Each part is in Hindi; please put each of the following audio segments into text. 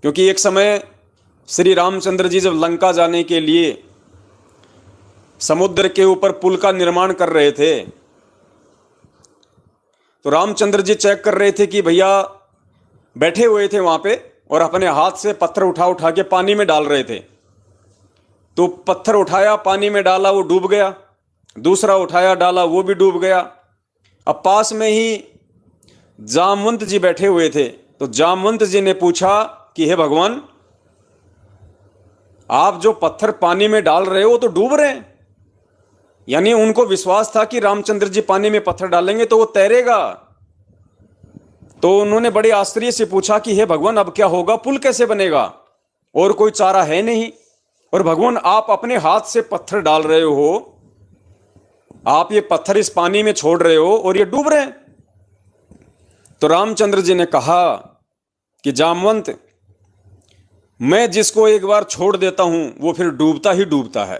क्योंकि एक समय श्री रामचंद्र जी जब लंका जाने के लिए समुद्र के ऊपर पुल का निर्माण कर रहे थे, तो रामचंद्र जी चेक कर रहे थे कि भैया बैठे हुए थे वहां पे और अपने हाथ से पत्थर उठा उठा के पानी में डाल रहे थे। तो पत्थर उठाया, पानी में डाला, वो डूब गया। दूसरा उठाया, डाला, वो भी डूब गया। अब पास में ही जामवंत जी बैठे हुए थे। तो जामवंत जी ने पूछा कि हे भगवान, आप जो पत्थर पानी में डाल रहे हो तो डूब रहे हैं। यानी उनको विश्वास था कि रामचंद्र जी पानी में पत्थर डालेंगे तो वो तैरेगा। तो उन्होंने बड़े आश्चर्य से पूछा कि हे भगवान, अब क्या होगा, पुल कैसे बनेगा, और कोई चारा है नहीं, और भगवान आप अपने हाथ से पत्थर डाल रहे हो, आप ये पत्थर इस पानी में छोड़ रहे हो और ये डूब रहे हैं। तो रामचंद्र जी ने कहा कि जामवंत, मैं जिसको एक बार छोड़ देता हूं वो फिर डूबता ही डूबता है।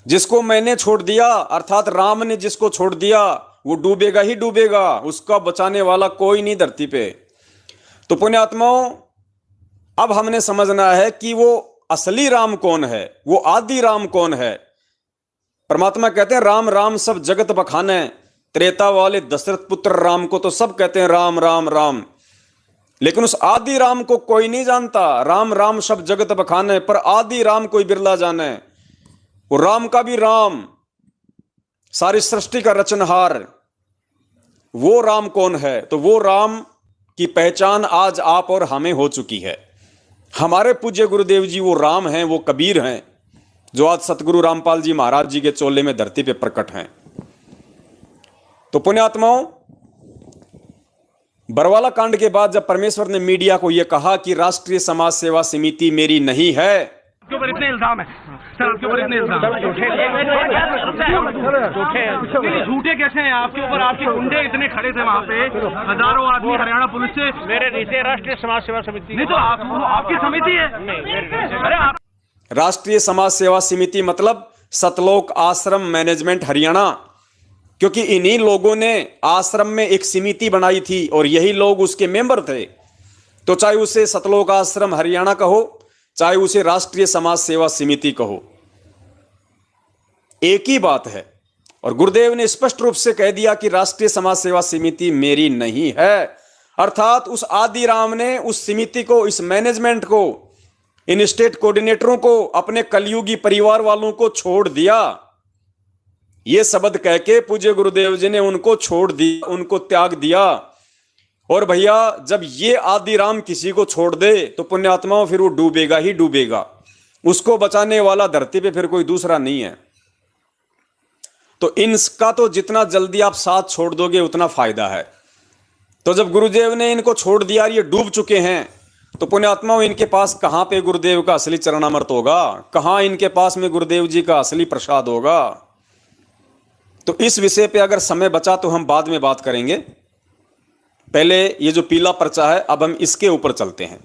जिसको मैंने छोड़ दिया, अर्थात राम ने जिसको छोड़ दिया, वो डूबेगा ही डूबेगा, उसका बचाने वाला कोई नहीं धरती पे। तो पुण्यात्माओं, अब हमने समझना है कि वो असली राम कौन है, वो आदि राम कौन है। परमात्मा कहते हैं राम राम सब जगत बखाने, त्रेता वाले दशरथ पुत्र राम को तो सब कहते हैं राम राम राम, लेकिन उस आदि राम को कोई नहीं जानता। राम राम सब जगत बखाने, पर आदि राम कोई बिरला जाने। वो राम का भी राम, सारी सृष्टि का रचनहार, वो राम कौन है? तो वो राम की पहचान आज आप और हमें हो चुकी है। हमारे पूज्य गुरुदेव जी वो राम हैं, वो कबीर हैं, जो आज सतगुरु रामपाल जी महाराज जी के चोले में धरती पे प्रकट हैं। तो पुण्यात्माओं, बरवाला कांड के बाद जब परमेश्वर ने मीडिया को यह कहा कि राष्ट्रीय समाज सेवा समिति मेरी नहीं है, आपके ऊपर इतने इल्जाम है सर, आपके ऊपर इतने इल्जाम झूठे कैसे हैं आपके ऊपर? आपके गुंडे इतने खड़े थे वहाँ पे, हजारों आदमी हरियाणा पुलिस से। मेरे नीचे राष्ट्रीय समाज सेवा समिति नहीं, तो आपकी समिति है। अरे आप राष्ट्रीय समाज सेवा समिति मतलब सतलोक आश्रम मैनेजमेंट हरियाणा, क्योंकि इन्हीं लोगों ने आश्रम में एक समिति बनाई थी और यही लोग उसके मेंबर थे। तो चाहे उसे सतलोक आश्रम हरियाणा कहो, चाहे उसे राष्ट्रीय समाज सेवा समिति कहो, एक ही बात है। और गुरुदेव ने स्पष्ट रूप से कह दिया कि राष्ट्रीय समाज सेवा समिति मेरी नहीं है। अर्थात उस आदि राम ने उस समिति को, इस मैनेजमेंट को, इन स्टेट कोऑर्डिनेटरों को, अपने कलयुगी परिवार वालों को छोड़ दिया। ये शब्द कह के पूज्य गुरुदेव जी ने उनको छोड़ दिया, उनको त्याग दिया। और भैया, जब ये आदि राम किसी को छोड़ दे तो पुण्यात्माओं फिर वो डूबेगा ही डूबेगा, उसको बचाने वाला धरती पे फिर कोई दूसरा नहीं है। तो इनका तो जितना जल्दी आप साथ छोड़ दोगे उतना फायदा है। तो जब गुरुदेव ने इनको छोड़ दिया, ये डूब चुके हैं, तो पुण्यात्माओं इनके पास कहां पे गुरुदेव का असली चरणामृत होगा, कहां इनके पास में गुरुदेव जी का असली प्रसाद होगा। तो इस विषय पे अगर समय बचा तो हम बाद में बात करेंगे। पहले ये जो पीला पर्चा है, अब हम इसके ऊपर चलते हैं।